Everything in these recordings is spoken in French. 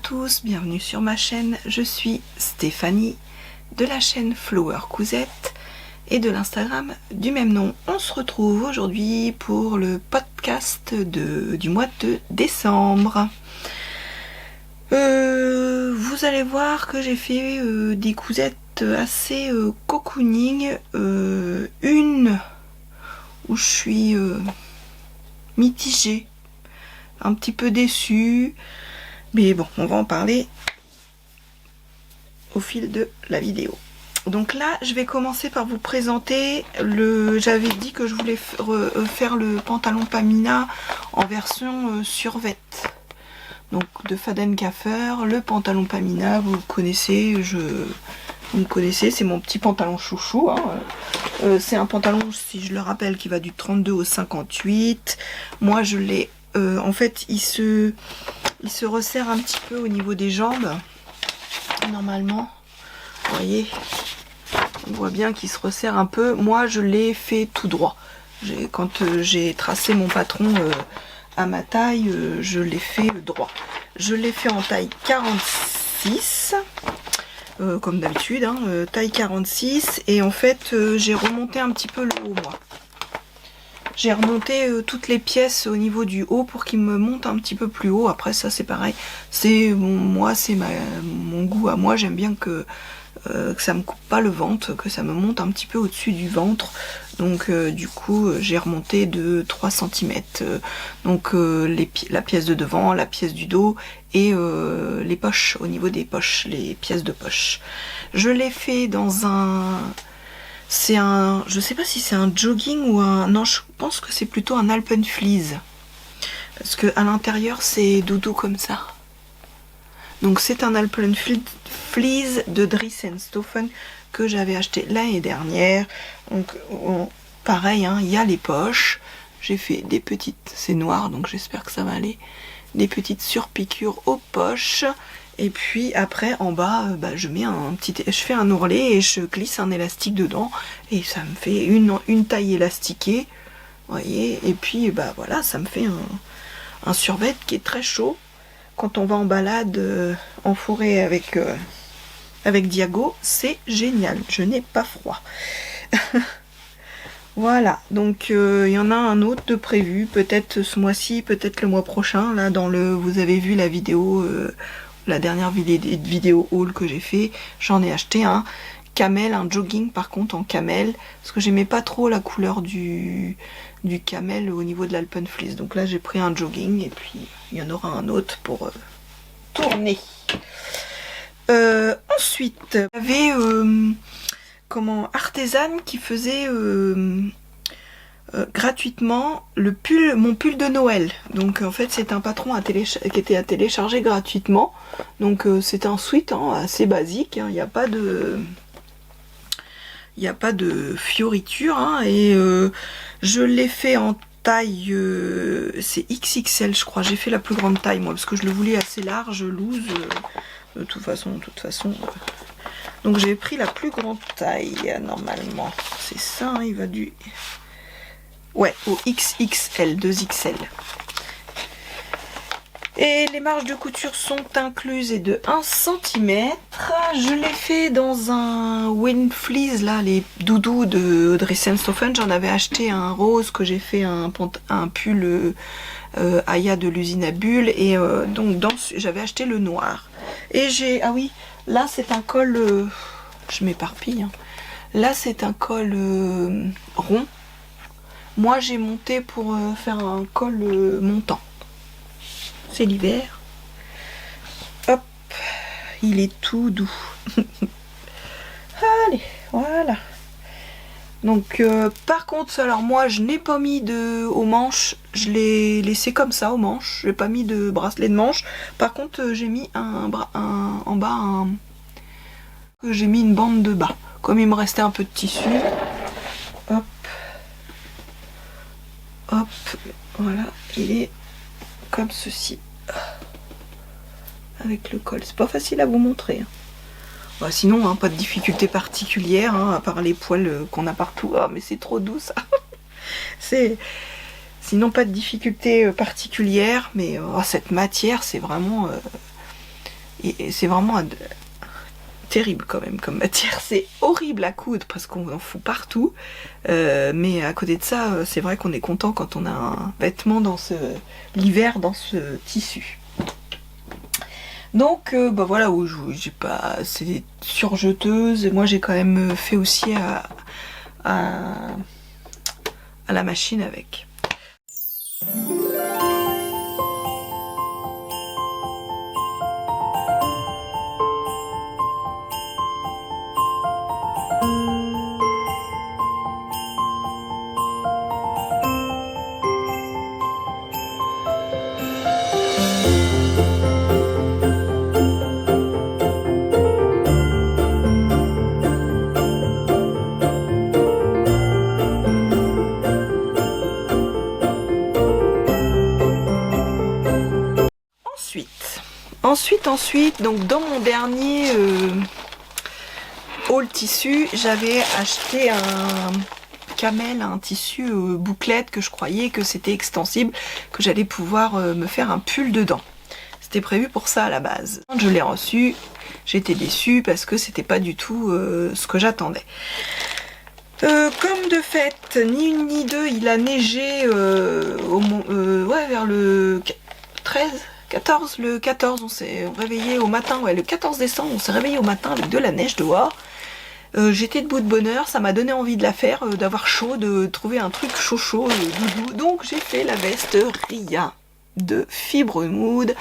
tous, bienvenue sur ma chaîne, je suis Stéphanie de la chaîne Flower Cousette et de l'Instagram du même nom. On se retrouve aujourd'hui pour le podcast du mois de décembre. Vous allez voir que j'ai fait des cousettes assez cocooning, une où je suis mitigée, un petit peu déçue. Mais bon, on va en parler au fil de la vidéo. Donc là, je vais commencer par vous présenter j'avais dit que je voulais faire le pantalon Pamina en version survette. Donc de Faden Kaffer, le pantalon Pamina, vous connaissez, vous me connaissez, c'est mon petit pantalon chouchou. Hein. C'est un pantalon, si je le rappelle, qui va du 32 au 58. Moi, je l'ai... en fait, il se resserre un petit peu au niveau des jambes. Normalement, vous voyez, on voit bien qu'il se resserre un peu. Moi, je l'ai fait tout droit. Quand j'ai tracé mon patron à ma taille, je l'ai fait droit. Je l'ai fait en taille 46, comme d'habitude, hein, taille 46. Et en fait, j'ai remonté un petit peu le haut, moi. J'ai remonté toutes les pièces au niveau du haut pour qu'il me monte un petit peu plus haut. Après ça c'est pareil. C'est moi, c'est mon goût à moi. J'aime bien que ça me coupe pas le ventre, que ça me monte un petit peu au-dessus du ventre. Donc du coup j'ai remonté de 3 cm. Donc la pièce de devant, la pièce du dos et les poches, au niveau des poches, les pièces de poche. Je l'ai fait dans un... C'est un... Je sais pas si c'est un jogging ou un... Non, je pense que c'est plutôt un Alpenfleece. Parce que à l'intérieur, c'est doudou comme ça. Donc c'est un Alpenfleece de Dries & Stoffen que j'avais acheté l'année dernière. Donc pareil, hein, il y a les poches. J'ai fait des petites... C'est noir, donc j'espère que ça va aller. Des petites surpiqûres aux poches. Et puis après en bas, je mets je fais un ourlet et je glisse un élastique dedans et ça me fait une taille élastiquée, vous voyez. Et puis voilà, ça me fait un survêt qui est très chaud quand on va en balade en forêt avec Diago, c'est génial. Je n'ai pas froid. Voilà, donc il y en a un autre de prévu, peut-être ce mois-ci, peut-être le mois prochain. Là, vous avez vu la vidéo. La dernière vidéo haul que j'ai fait, j'en ai acheté un camel, un jogging par contre en camel, parce que j'aimais pas trop la couleur du camel au niveau de l'Alpenfleece. Donc là j'ai pris un jogging et puis il y en aura un autre pour tourner. Ensuite, il y avait Artisan qui faisait gratuitement mon pull de Noël. Donc en fait c'est un patron qui était à télécharger gratuitement. Donc c'est un sweat assez basique, hein. Il n'y a pas de fioriture, hein. Et je l'ai fait en taille c'est XXL je crois. J'ai fait la plus grande taille moi parce que je le voulais assez large, loose, de toute façon. Donc j'ai pris la plus grande taille normalement. C'est ça, hein, il va du... Ouais, au XXL, 2XL. Et les marges de couture sont incluses et de 1 cm. Je l'ai fait dans un Wind Fleece, là, les doudous de Dries & Stoffen. J'en avais acheté un rose que j'ai fait un pull Aya de l'usine à bulles. Et donc j'avais acheté le noir. Et ah oui, là c'est un col... je m'éparpille. Hein. Là c'est un col rond. Moi j'ai monté pour faire un col montant. C'est l'hiver. Hop, il est tout doux. Allez, voilà. Donc par contre, alors moi je n'ai pas mis aux manches, je l'ai laissé comme ça aux manches. Je n'ai pas mis de bracelet de manche. Par contre j'ai mis en bas j'ai mis une bande de bas. Comme il me restait un peu de tissu. Hop. Hop, voilà, il est comme ceci. Avec le col. C'est pas facile à vous montrer. Bah, sinon, hein, pas de difficulté particulière, hein, à part les poils qu'on a partout. Ah, mais c'est trop doux ça. Sinon, pas de difficulté particulière, mais cette matière, c'est vraiment Et c'est vraiment terrible quand même comme matière. C'est horrible à coudre parce qu'on en fout partout. Mais à côté de ça, c'est vrai qu'on est content quand on a un vêtement dans l'hiver dans ce tissu. Donc bah voilà, où j'ai pas, c'est des surjeteuses. Et moi j'ai quand même fait aussi à la machine avec. Ensuite, donc dans mon dernier haul tissu, j'avais acheté un camel, un tissu bouclette que je croyais que c'était extensible, que j'allais pouvoir me faire un pull dedans. C'était prévu pour ça à la base. Quand je l'ai reçu, j'étais déçue parce que c'était pas du tout ce que j'attendais. Comme de fait, ni une ni deux, il a neigé vers le 13, 14, le 14, on s'est réveillé au matin, ouais, le 14 décembre, on s'est réveillé au matin avec de la neige dehors. J'étais debout de bonne heure, ça m'a donné envie de la faire, d'avoir chaud, de trouver un truc chaud, doudou. Donc j'ai fait la veste Ria de Fibre Mood.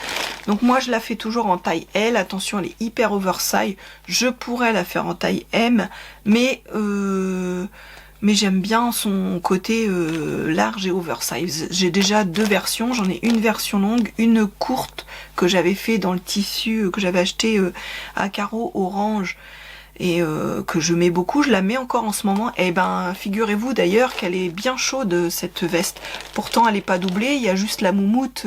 Donc moi je la fais toujours en taille L, attention elle est hyper oversize, je pourrais la faire en taille M, mais j'aime bien son côté large et oversize. J'ai déjà deux versions, j'en ai une version longue, une courte que j'avais fait dans le tissu que j'avais acheté à carreaux orange et que je mets beaucoup, je la mets encore en ce moment. Et ben figurez-vous d'ailleurs qu'elle est bien chaude cette veste, pourtant elle est pas doublée, il y a juste la moumoute,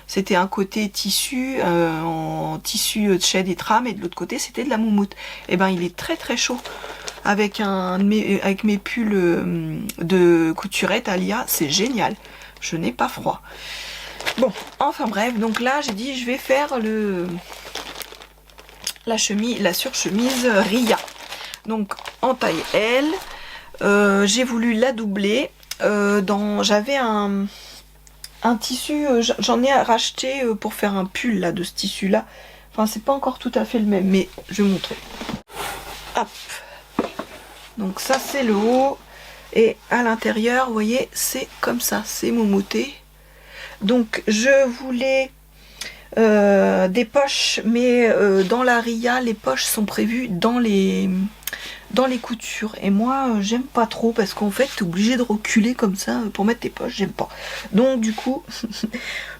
c'était un côté tissu en tissu de chède et trame et de l'autre côté c'était de la moumoute. Et ben il est très très chaud. Avec mes pulls de couturette Alia, c'est génial. Je n'ai pas froid. Bon, enfin bref, donc là j'ai dit je vais faire la surchemise Ria. Donc en taille L, j'ai voulu la doubler. J'avais un tissu, j'en ai racheté pour faire un pull là de ce tissu là. Enfin c'est pas encore tout à fait le même, mais je vais montrer. Hop. Donc ça c'est le haut et à l'intérieur vous voyez c'est comme ça, c'est moumouté. Donc je voulais des poches, mais dans la Ria les poches sont prévues dans les coutures et moi j'aime pas trop parce qu'en fait t'es obligé de reculer comme ça pour mettre tes poches, j'aime pas. Donc du coup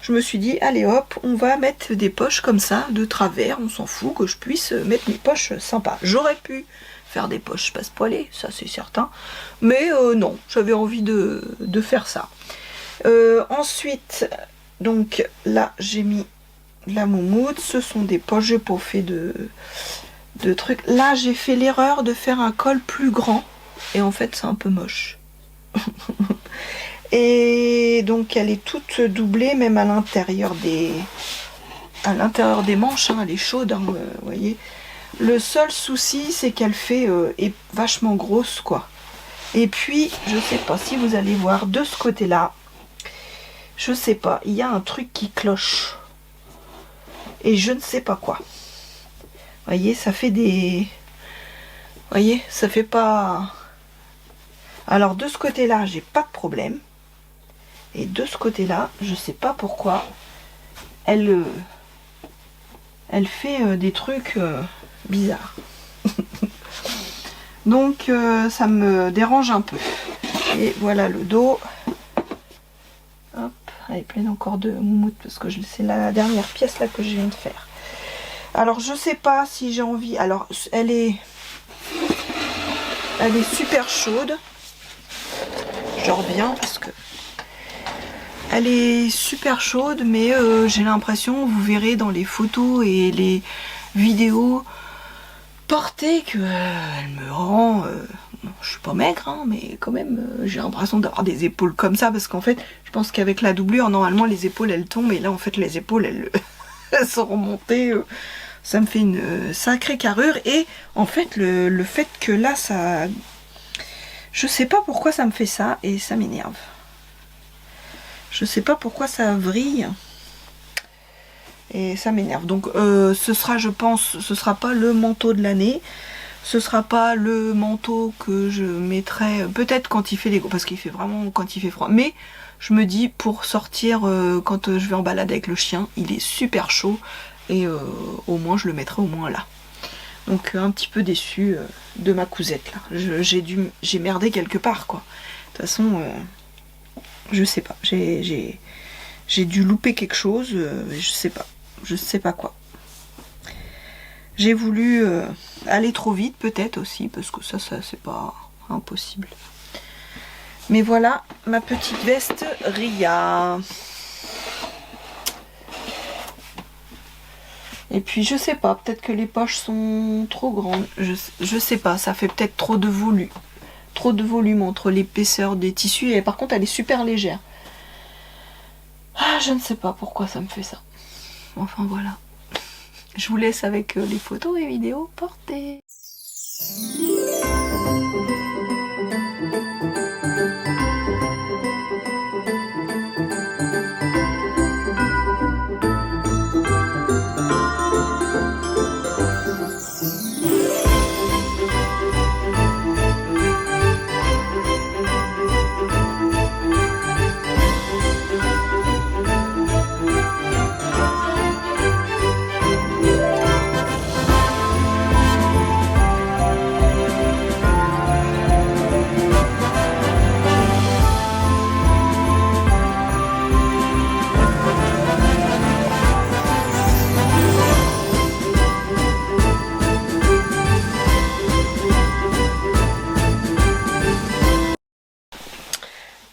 je me suis dit allez hop on va mettre des poches comme ça de travers, on s'en fout, que je puisse mettre mes poches sympas. J'aurais pu faire des poches passe-poilées, ça c'est certain, mais non, j'avais envie de faire ça. Ensuite, donc là j'ai mis la moumoute, ce sont des poches, j'ai pas fait de trucs. Là j'ai fait l'erreur de faire un col plus grand, et en fait c'est un peu moche. Et donc elle est toute doublée, même à l'intérieur des manches, hein, elle est chaude, hein, vous voyez. Le seul souci c'est qu'elle fait est vachement grosse quoi. Et puis je sais pas si vous allez voir de ce côté là, je sais pas, il y a un truc qui cloche et je ne sais pas quoi. Vous voyez, ça fait des, vous voyez, ça fait pas. Alors de ce côté là j'ai pas de problème, et de ce côté là je sais pas pourquoi elle fait des trucs bizarre. Donc ça me dérange un peu. Et voilà le dos. Hop, elle est pleine encore de moumoute parce que c'est la dernière pièce là que je viens de faire. Alors je sais pas si j'ai envie. Alors elle est super chaude. Je reviens parce que elle est super chaude, mais j'ai l'impression, vous verrez dans les photos et les vidéos portée que elle me rend je suis pas maigre hein, mais quand même j'ai l'impression d'avoir des épaules comme ça parce qu'en fait je pense qu'avec la doublure normalement les épaules elles tombent et là en fait les épaules elles, elles sont remontées Ça me fait une sacrée carrure. Et en fait, le fait que là, ça... Je sais pas pourquoi ça me fait ça et ça m'énerve. Je sais pas pourquoi ça vrille. Et ça m'énerve. Donc ce sera, je pense, ce sera pas le manteau de l'année. Ce sera pas le manteau que je mettrai peut-être quand il fait les... Parce qu'il fait vraiment quand il fait froid. Mais je me dis pour sortir quand je vais en balade avec le chien, il est super chaud. Et au moins je le mettrai au moins là. Donc un petit peu déçue de ma cousette là. J'ai merdé quelque part quoi. De toute façon, je sais pas. J'ai dû louper quelque chose. Je sais pas. Je sais pas quoi. J'ai voulu aller trop vite peut-être aussi, parce que ça c'est pas impossible. Mais voilà ma petite veste Ria. Et puis je sais pas, peut-être que les poches sont trop grandes. Je sais pas, ça fait peut-être trop de volume. Trop de volume entre l'épaisseur des tissus. Et par contre elle est super légère. Ah, je ne sais pas pourquoi ça me fait ça. Enfin voilà. Je vous laisse avec les photos et vidéos portées.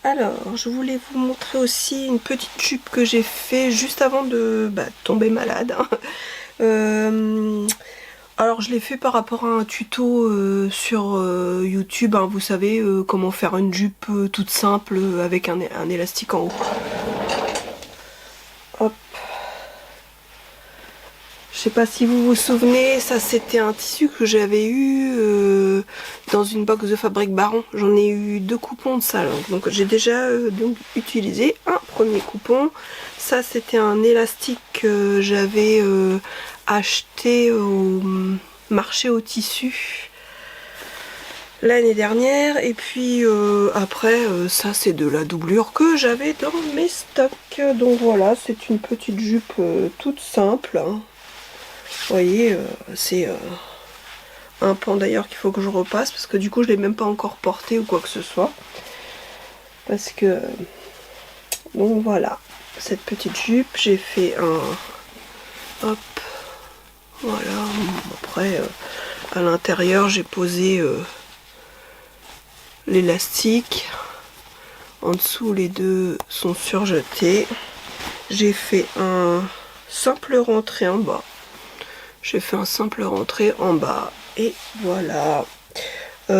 Alors, je voulais vous montrer aussi une petite jupe que j'ai fait juste avant de tomber malade. Alors, je l'ai fait par rapport à un tuto sur YouTube. Hein, vous savez comment faire une jupe toute simple avec un élastique en haut. Hop. Je sais pas si vous vous souvenez, ça c'était un tissu que j'avais eu dans une box de Fabrique Baron. J'en ai eu 2 coupons de ça. Donc j'ai déjà donc utilisé un premier coupon. Ça c'était un élastique que j'avais acheté au marché au tissu l'année dernière. Et puis après ça c'est de la doublure que j'avais dans mes stocks. Donc voilà, c'est une petite jupe toute simple. Hein. Vous voyez, c'est un pan d'ailleurs qu'il faut que je repasse parce que du coup je l'ai même pas encore porté ou quoi que ce soit. Parce que donc voilà, cette petite jupe, j'ai fait un hop, voilà. Après à l'intérieur j'ai posé l'élastique. En dessous les deux sont surjetés. J'ai fait un simple rentré en bas. J'ai fait un simple rentré en bas. Et voilà. Je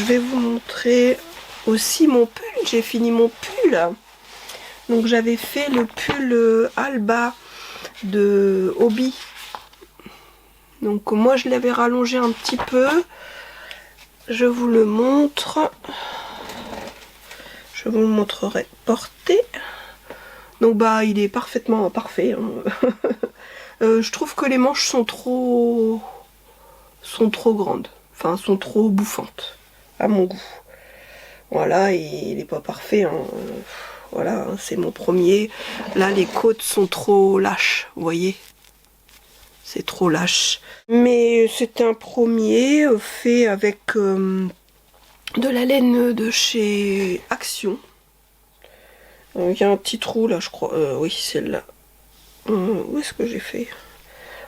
vais vous montrer aussi mon pull. J'ai fini mon pull. Donc j'avais fait le pull Alba de Hobby. Donc moi je l'avais rallongé un petit peu. Je vous le montre. Je vous le montrerai porté. Donc il est parfaitement parfait. Hein. Je trouve que les manches sont trop grandes, enfin sont trop bouffantes à mon goût. Voilà, et il n'est pas parfait. Hein. Voilà, hein, c'est mon premier. Là, les côtes sont trop lâches, vous voyez. C'est trop lâche. Mais c'est un premier fait avec de la laine de chez Action. Il y a un petit trou là, je crois. Oui, celle-là. Où est-ce que j'ai fait?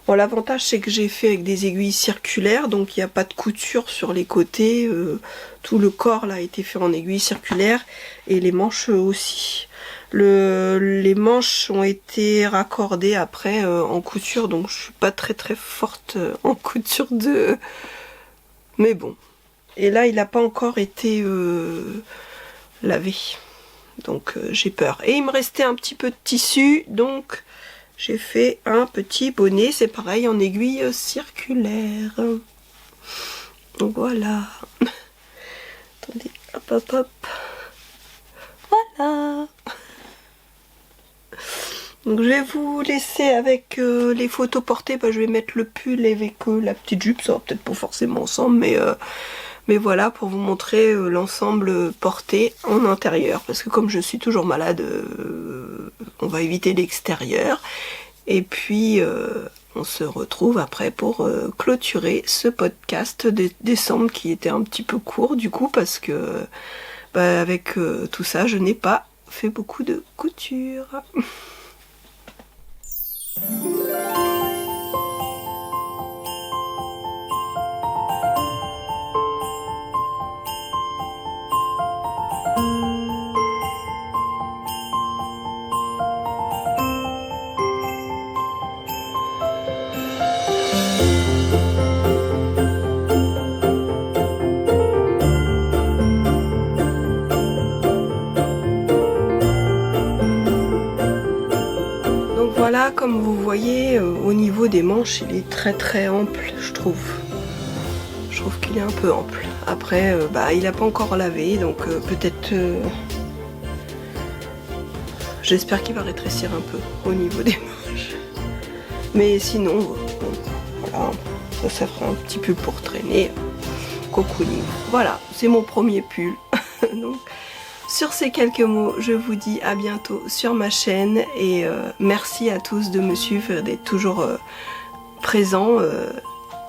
Bon, l'avantage c'est que j'ai fait avec des aiguilles circulaires, donc il n'y a pas de couture sur les côtés. Tout le corps là a été fait en aiguilles circulaires et les manches aussi. Les manches ont été raccordées après en couture, donc je suis pas très forte en couture de... Mais bon. Et là il n'a pas encore été lavé. Donc j'ai peur. Et il me restait un petit peu de tissu, donc j'ai fait un petit bonnet, c'est pareil en aiguille circulaire. Donc voilà. Attendez, hop hop hop. Voilà. Donc je vais vous laisser avec les photos portées. Je vais mettre le pull avec la petite jupe, ça va peut-être pas forcément ensemble, mais voilà, pour vous montrer l'ensemble porté en intérieur. Parce que comme je suis toujours malade, on va éviter l'extérieur. Et puis on se retrouve après pour clôturer ce podcast de décembre qui était un petit peu court du coup, parce que avec tout ça, je n'ai pas fait beaucoup de couture. Voilà, comme vous voyez, au niveau des manches, il est très ample, je trouve. Je trouve qu'il est un peu ample. Après, il n'a pas encore lavé, donc peut-être... j'espère qu'il va rétrécir un peu au niveau des manches. Mais sinon, bon, voilà, ça fera un petit pull pour traîner. Cocooning. Voilà, c'est mon premier pull. Donc, sur ces quelques mots, je vous dis à bientôt sur ma chaîne et merci à tous de me suivre et d'être toujours présents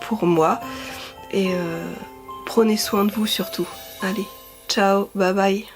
pour moi. Et prenez soin de vous surtout. Allez, ciao, bye bye.